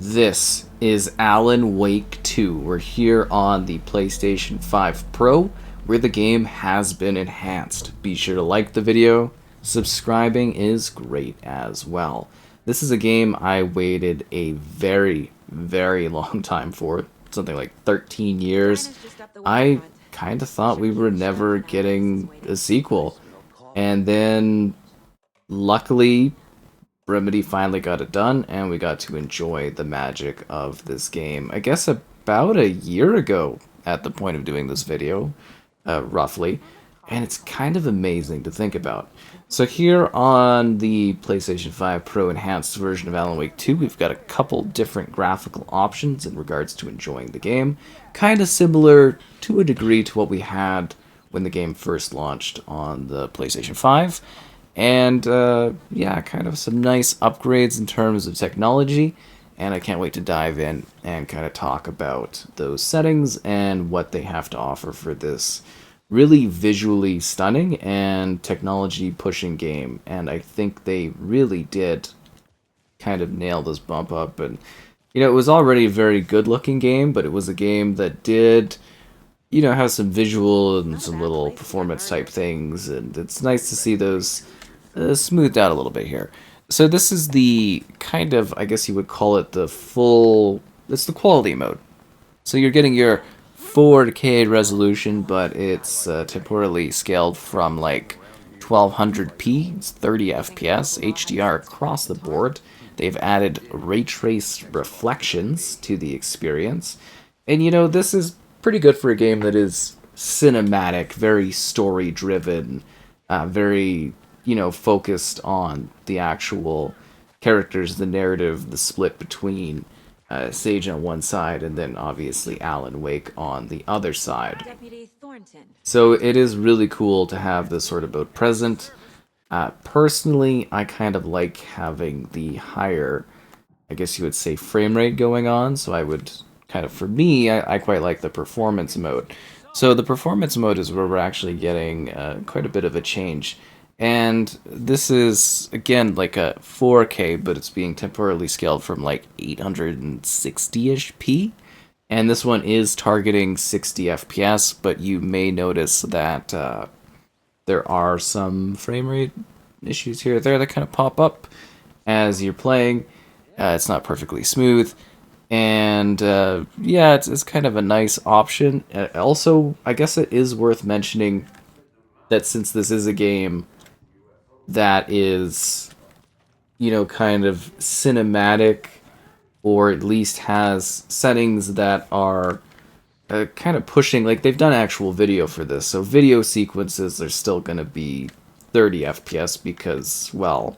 This is Alan Wake 2. We're here on the PlayStation 5 Pro, where the game has been enhanced. Be sure to like the video. Subscribing is great as well. This is a game I waited a very, very long time for. Something like 13 years. I kind of thought we were never getting a sequel. And then, luckily, Remedy finally got it done, and we got to enjoy the magic of this game. I guess about a year ago at the point of doing this video, roughly, and it's kind of amazing to think about. So here on the PlayStation 5 Pro enhanced version of Alan Wake 2, we've got a couple different graphical options in regards to enjoying the game, kind of similar to a degree to what we had when the game first launched on the PlayStation 5. And, yeah, kind of some nice upgrades in terms of technology, and I can't wait to dive in and kind of talk about those settings and what they have to offer for this really visually stunning and technology-pushing game. And I think they really did kind of nail this bump up. And, you know, it was already a very good-looking game, but it was a game that did, you know, have some visual and some little performance-type things, and it's nice to see those smoothed out a little bit here. So this is the kind of, I guess you would call it the full, it's the quality mode. So you're getting your 4K resolution, but it's temporally scaled from like 1200p, it's 30 FPS, HDR across the board. They've added ray trace reflections to the experience. And you know, this is pretty good for a game that is cinematic, very story driven, very, you know, focused on the actual characters, the narrative, the split between Sage on one side and then obviously Alan Wake on the other side. So it is really cool to have this sort of mode present. Personally, I kind of like having the higher, I guess you would say, frame rate going on. So I would kind of, for me, I quite like the performance mode. So the performance mode is where we're actually getting quite a bit of a change. And this is, again, like a 4K, but it's being temporarily scaled from like 860-ish p. And this one is targeting 60 FPS, but you may notice that there are some frame rate issues here or there that kind of pop up as you're playing. It's not perfectly smooth. And yeah, it's kind of a nice option. Also, I guess it is worth mentioning that since this is a game that is, you know, kind of cinematic, or at least has settings that are kind of pushing, like they've done actual video for this, so video sequences are still going to be 30 FPS because, well,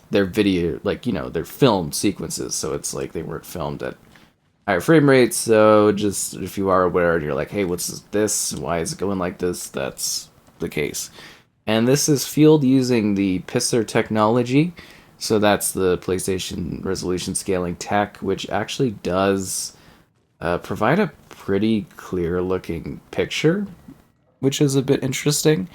they're video, like, you know, they're filmed sequences, so it's like they weren't filmed at higher frame rates. So just if you are aware and you're like, hey, what's this, why is it going like this, that's the case. And this is fueled using the Pisser technology, so that's the PlayStation resolution scaling tech, which actually does provide a pretty clear looking picture, which is a bit interesting.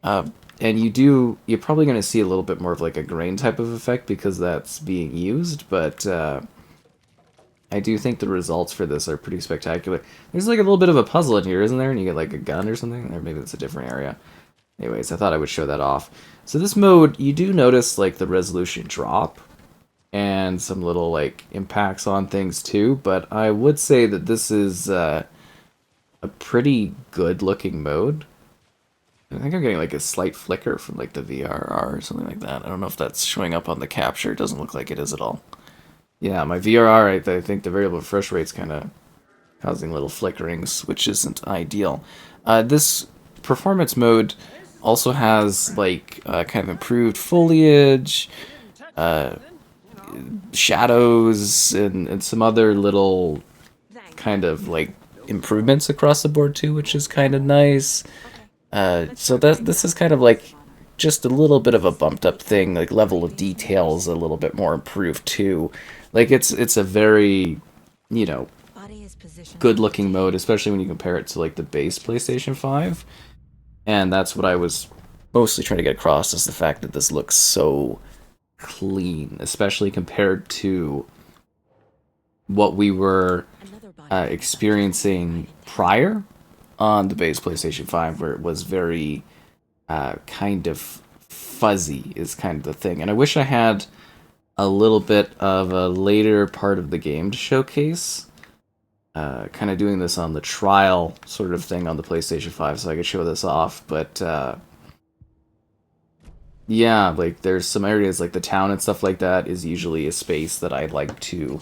And you're probably going to see a little bit more of like a grain type of effect because that's being used, but I do think the results for this are pretty spectacular. There's like a little bit of a puzzle in here, isn't there? And you get like a gun or something, or maybe it's a different area. Anyways, I thought I would show that off. So this mode, you do notice like the resolution drop and some little like impacts on things too, but I would say that this is a pretty good looking mode. I think I'm getting like a slight flicker from like the VRR or something like that. I don't know if that's showing up on the capture. It doesn't look like it is at all. Yeah, my VRR, I think the variable refresh rate's kind of causing little flickerings, which isn't ideal. This performance mode also has like kind of improved foliage, shadows, and some other little kind of like improvements across the board too, which is kind of nice. So this is kind of like just a little bit of a bumped up thing, like level of details a little bit more improved too. Like it's a very, you know, good looking mode, especially when you compare it to like the base PlayStation 5. And that's what I was mostly trying to get across, is the fact that this looks so clean, especially compared to what we were experiencing prior on the base PlayStation 5, where it was very kind of fuzzy, is kind of the thing. And I wish I had a little bit of a later part of the game to showcase. Kind of doing this on the trial sort of thing on the PlayStation 5 so I could show this off, but yeah, like there's some areas like the town and stuff like that is usually a space that I'd like to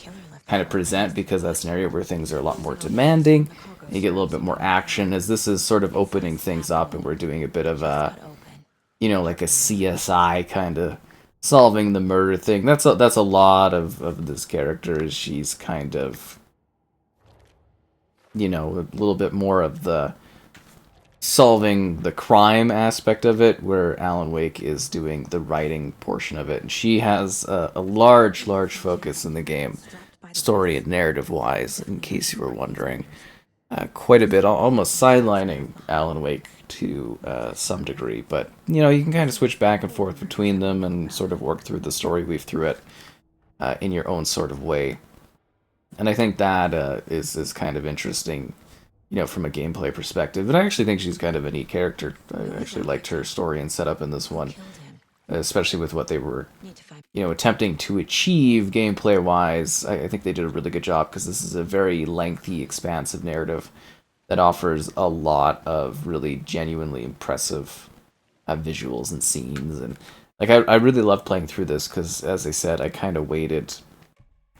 kind of present because that's an area where things are a lot more demanding. And you get a little bit more action as this is sort of opening things up and we're doing a bit of a, you know, like a CSI kind of solving the murder thing. That's a lot of this character is she's kind of, you know, a little bit more of the solving the crime aspect of it, where Alan Wake is doing the writing portion of it. And she has a large focus in the game, story and narrative-wise, in case you were wondering. Quite a bit, almost sidelining Alan Wake to some degree. But, you know, you can kind of switch back and forth between them and sort of work through the story, weave through it in your own sort of way. And I think that is kind of interesting, you know, from a gameplay perspective. And I actually think she's kind of a neat character. I actually liked her story and setup in this one, especially with what they were, you know, attempting to achieve gameplay-wise. I think they did a really good job because this is a very lengthy, expansive narrative that offers a lot of really genuinely impressive visuals and scenes. And like, I really loved playing through this because, as I said, I kind of waited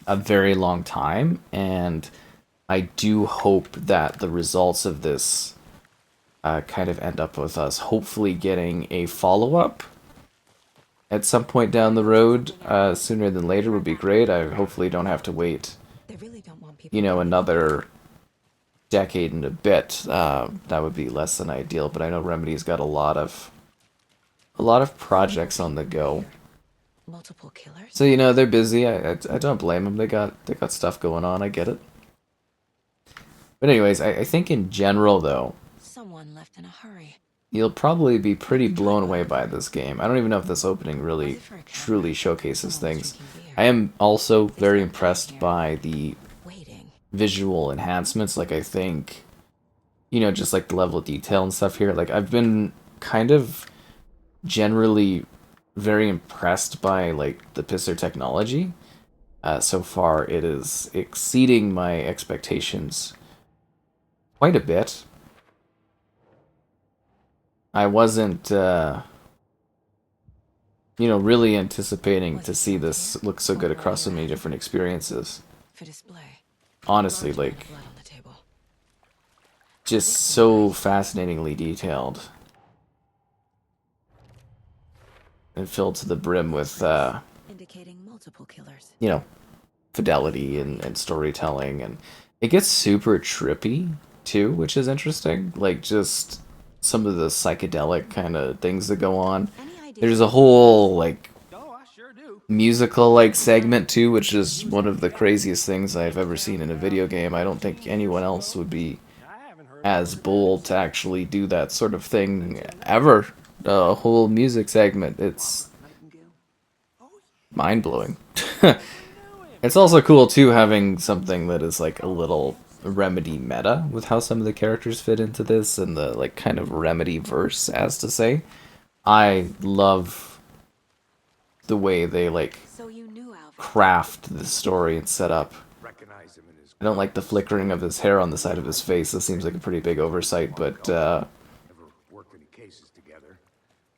a very long time, and I do hope that the results of this kind of end up with us hopefully getting a follow-up at some point down the road. Sooner than later would be great. I hopefully don't have to wait, you know, another decade and a bit. That would be less than ideal, but I know Remedy's got a lot of projects on the go. Multiple killers. So, you know, they're busy. I don't blame them. They got stuff going on. I get it. But anyways, I think in general, though, Someone left in a hurry. you'll probably be pretty blown away by this game. I don't even know if this opening really truly showcases things. I am also very impressed by the visual enhancements. Like, I think, you know, just like the level of detail and stuff here. Like, I've been kind of generally very impressed by like the Pisser technology. So far, it is exceeding my expectations quite a bit. I wasn't, you know, really anticipating to see this look so good across so many different experiences. Honestly, like, just so fascinatingly detailed. And filled to the brim with, you know, fidelity and storytelling. And it gets super trippy, too, which is interesting. Like, just some of the psychedelic kind of things that go on. There's a whole, like, musical, like, segment, too, which is one of the craziest things I've ever seen in a video game. I don't think anyone else would be as bold to actually do that sort of thing ever. A whole music segment. It's mind-blowing. It's also cool, too, having something that is, like, a little Remedy meta with how some of the characters fit into this and the, like, kind of Remedy verse, as to say. I love the way they, like, craft the story and set up. I don't like the flickering of his hair on the side of his face. This seems like a pretty big oversight, but,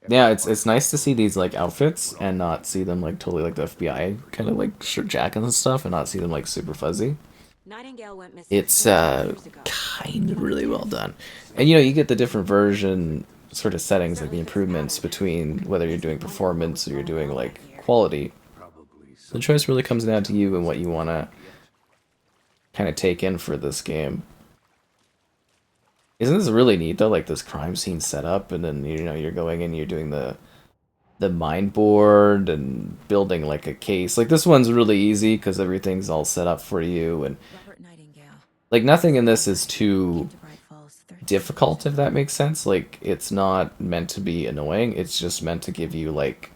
yeah, it's nice to see these, like, outfits and not see them, like, totally like the FBI kind of, like, shirt jackets and stuff and not see them, like, super fuzzy. It's, kind of really well done. And, you know, you get the different version sort of settings, like the improvements between whether you're doing performance or you're doing, like, quality. The choice really comes down to you and what you want to kind of take in for this game. Isn't this really neat, though? Like, this crime scene setup, and then, you know, you're going in, you're doing the mind board and building, like, a case. Like, this one's really easy because everything's all set up for you, and, like, nothing in this is too difficult, if that makes sense. Like, it's not meant to be annoying. It's just meant to give you, like,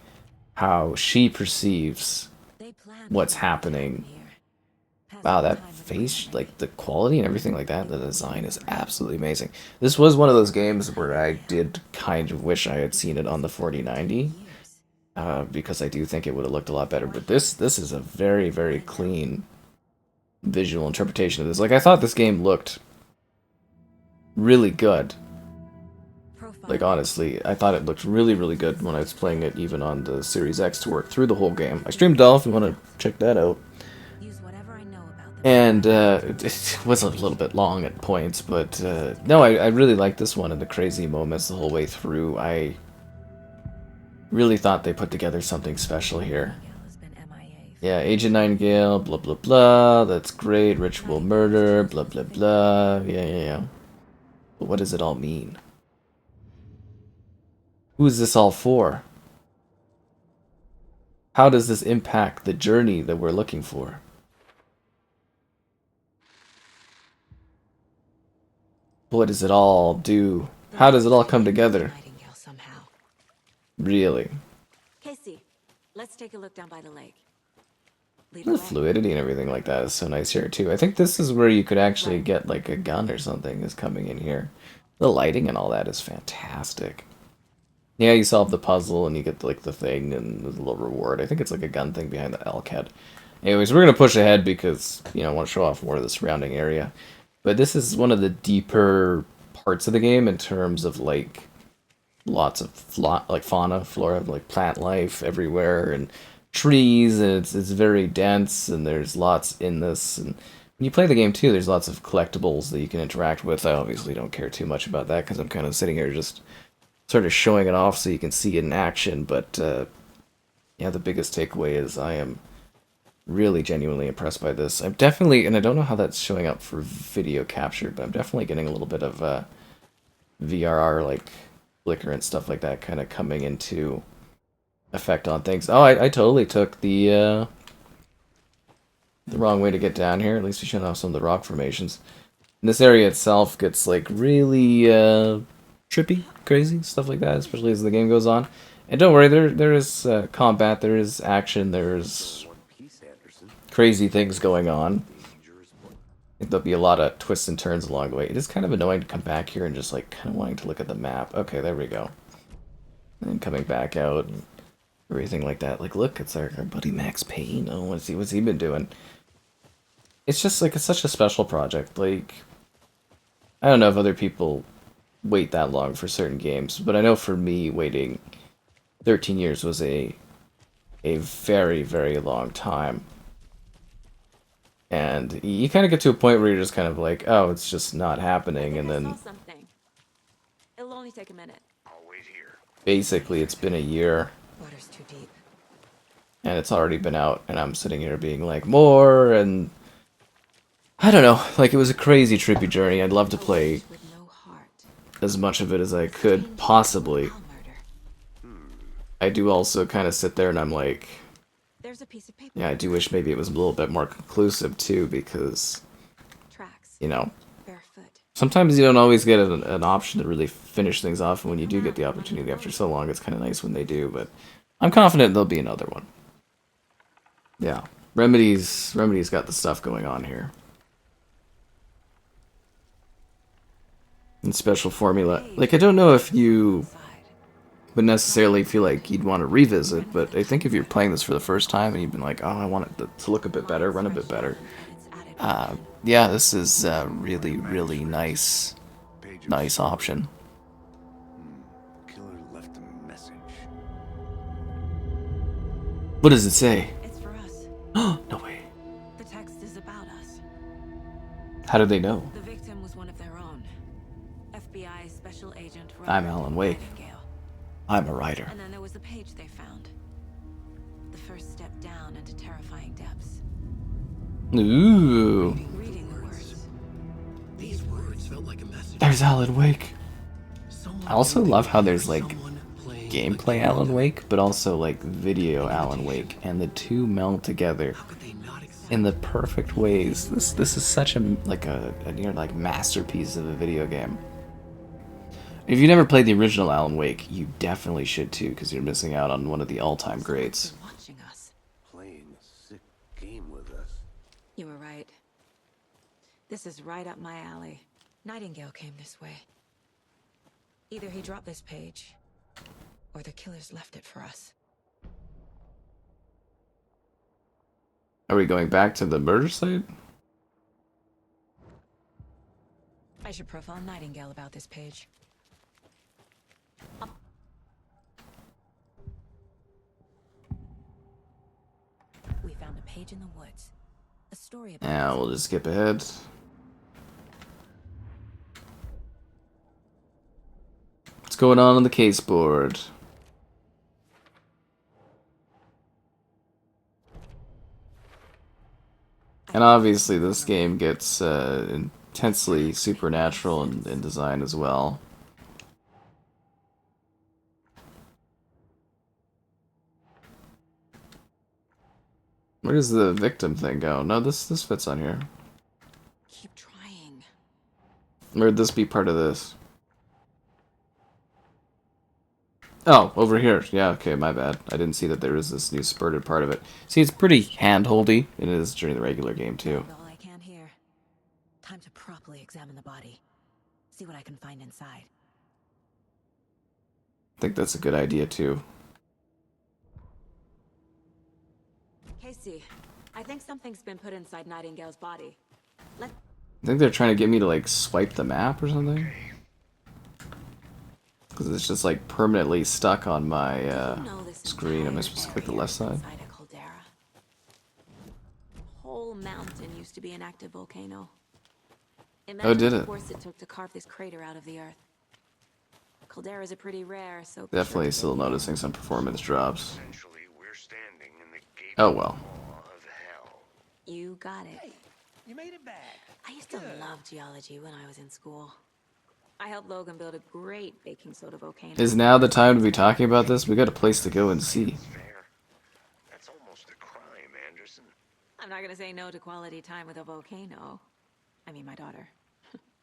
how she perceives what's happening Wow, that face, like the quality and everything like that, the design is absolutely amazing. This was one of those games where I did kind of wish I had seen it on the 4090, because I do think it would have looked a lot better. But this is a very, very clean visual interpretation of this. Like, I thought this game looked really good. Like, honestly, I thought it looked really, really good when I was playing it, even on the Series X, to work through the whole game. I streamed Dolph, if you want to check that out. And it was a little bit long at points, but no, I really liked this one and the crazy moments the whole way through. I really thought they put together something special here. Yeah, Agent Nightingale, blah blah blah, that's great, ritual murder, blah blah blah, yeah. But what does it all mean? Who is this all for? How does this impact the journey that we're looking for? What does it all do? How does it all come together? Really? Casey, let's take a look down by the lake. The fluidity and everything like that is so nice here too. I think this is where you could actually get like a gun or something is coming in here. The lighting and all that is fantastic. Yeah, you solve the puzzle and you get like the thing and the little reward. I think it's like a gun thing behind the elk head. Anyways, we're gonna push ahead because, you know, I want to show off more of the surrounding area. But this is one of the deeper parts of the game in terms of like lots of fauna, flora, like plant life everywhere, and trees, and it's very dense, and there's lots in this. And when you play the game too, there's lots of collectibles that you can interact with. I obviously don't care too much about that because I'm kind of sitting here just sort of showing it off so you can see it in action. But yeah, the biggest takeaway is I am really genuinely impressed by this. I'm definitely, and I don't know how that's showing up for video capture, but I'm definitely getting a little bit of VRR like flicker and stuff like that kind of coming into effect on things. Oh, I totally took the wrong way to get down here. At least we should have some of the rock formations. And this area itself gets like really trippy, crazy, stuff like that, especially as the game goes on. And don't worry, there is combat, there is action, there's crazy things going on. I think there'll be a lot of twists and turns along the way. It is kind of annoying to come back here and just like kind of wanting to look at the map. Okay, there we go. And coming back out and everything like that. Like, look, it's our buddy Max Payne. Oh, what's he been doing? It's just like, it's such a special project. Like, I don't know if other people wait that long for certain games, but I know for me, waiting 13 years was a very, very long time. And you kind of get to a point where you're just kind of like, oh, it's just not happening, and then it'll only take a minute. I'll wait here. Basically it's been a year. Water's too deep. And it's already been out, and I'm sitting here being like, more, and I don't know, like, it was a crazy trippy journey. I'd love to play as much of it as I could possibly. I do also kind of sit there and I'm like, There's a piece of paper. yeah, I do wish maybe it was a little bit more conclusive too, because, you know, Barefoot. sometimes you don't always get an option to really finish things off, and when you do get the opportunity after so long, it's kind of nice when they do, but I'm confident there'll be another one. Yeah, Remedy's got the stuff going on here. And special formula. Like, I don't know if you would necessarily feel like you'd want to revisit, but I think if you're playing this for the first time and you've been like, oh, I want it to look a bit better, run a bit better, yeah, this is a really, really nice option. Killer left a message. What does it say? It's for us. No way. The text is about us. How did they know? The victim was one of their own. FBI Special Agent I'm Alan Wake. Nightingale. I'm a writer. And then there was the page they found. The first step down into terrifying depths. Ooh. Reading the words. These words felt like a message. There's Alan Wake. I also love how there's like gameplay Alan Wake, but also like video Alan Wake, and the two meld together in the perfect ways. This is such a near like masterpiece of a video game. If you never played the original Alan Wake, you definitely should too, because you're missing out on one of the all-time greats. Watching us. Playing a sick game with us. You were right. This is right up my alley. Nightingale came this way. Either he dropped this page, or the killers left it for us. Are we going back to the murder site? I should profile Nightingale about this page. We found a page in the woods. A story about... Yeah, we'll just skip ahead. What's going on the case board? And obviously this game gets intensely supernatural in design as well. Where does the victim thing go? No, this fits on here. Keep trying. Where'd this be part of this? Oh, over here. Yeah, okay, my bad. I didn't see that there was this new spurted part of it. See, it's pretty hand-holdy. It is during the regular game, too. All I can hear. Time to properly examine the body. See what I can find inside. I think that's a good idea, too. Casey, I think something's been put inside Nightingale's body. I think they're trying to get me to, like, swipe the map or something. Because it's just, like, permanently stuck on my screen. Am I supposed to click the left side? Whole mountain used to be an active volcano. Oh, did The it? force it took to carve this crater out of the earth. Calderas are pretty rare, so Definitely still noticing some performance drops. Essentially, we're standing in the gate Oh, well. of hell. You got it. Hey, you made it back. I used to love geology when I was in school. I helped Logan build a great baking soda volcano. Is now the time to be talking about this? We got a place to go and see. Fair. That's almost a crime, Anderson. I'm not gonna say no to quality time with a volcano. I mean, my daughter.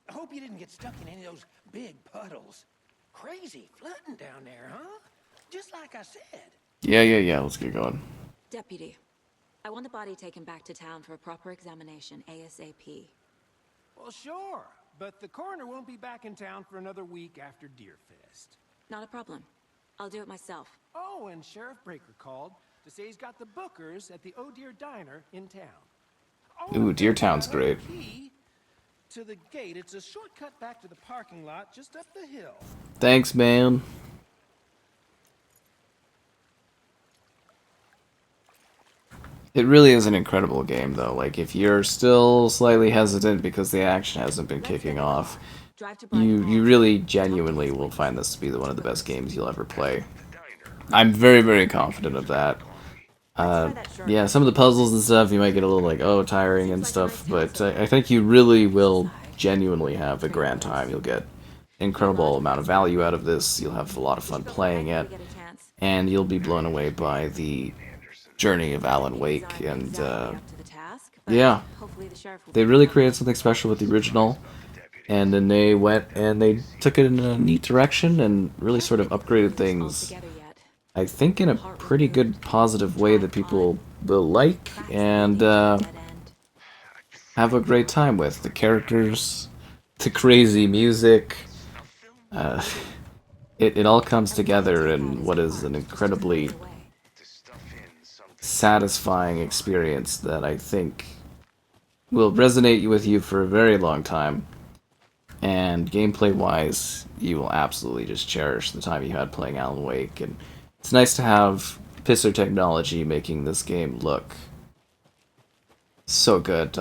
I hope you didn't get stuck in any of those big puddles. Crazy flooding down there, huh? Just like I said. Yeah, let's get going. Deputy, I want the body taken back to town for a proper examination ASAP. Well, sure, but the coroner won't be back in town for another week after Deerfest. Not a problem. I'll do it myself. Oh, and Sheriff Breaker called to say he's got the bookers at the Oh Deer Diner in town. Oh, Ooh, and Deer there's Town's another great. key to the gate. It's a shortcut back to the parking lot just up the hill. Thanks, man. It really is an incredible game, though. Like, if you're still slightly hesitant because the action hasn't been kicking off, you really genuinely will find this to be one of the best games you'll ever play. I'm very, very confident of that. Yeah, some of the puzzles and stuff, you might get a little, like, oh, tiring and stuff, but I think you really will genuinely have a grand time. You'll get incredible amount of value out of this, you'll have a lot of fun playing it, and you'll be blown away by the journey of Alan Wake, and yeah, they really created something special with the original, and then they went and they took it in a neat direction and really sort of upgraded things, I think, in a pretty good positive way that people will like and have a great time with. The characters, the crazy music, it all comes together in what is an incredibly satisfying experience that I think will resonate with you for a very long time. And gameplay-wise, you will absolutely just cherish the time you had playing Alan Wake. And it's nice to have Pisser Technology making this game look so good.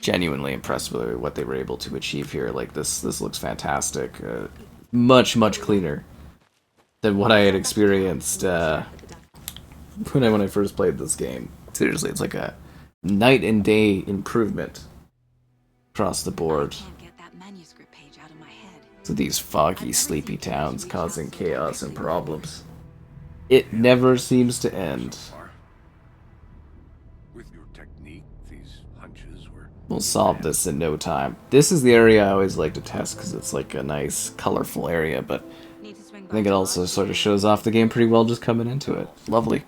Genuinely impressed with what they were able to achieve here. Like, this looks fantastic. Much, much cleaner than what I had experienced when I first played this game. Seriously, it's like a night and day improvement across the board. So these foggy, sleepy towns causing chaos and problems. It never seems to end. With your technique, these hunches were... We'll solve this in no time. This is the area I always like to test because it's like a nice, colorful area, but I think it also sort of shows off the game pretty well just coming into it. Lovely.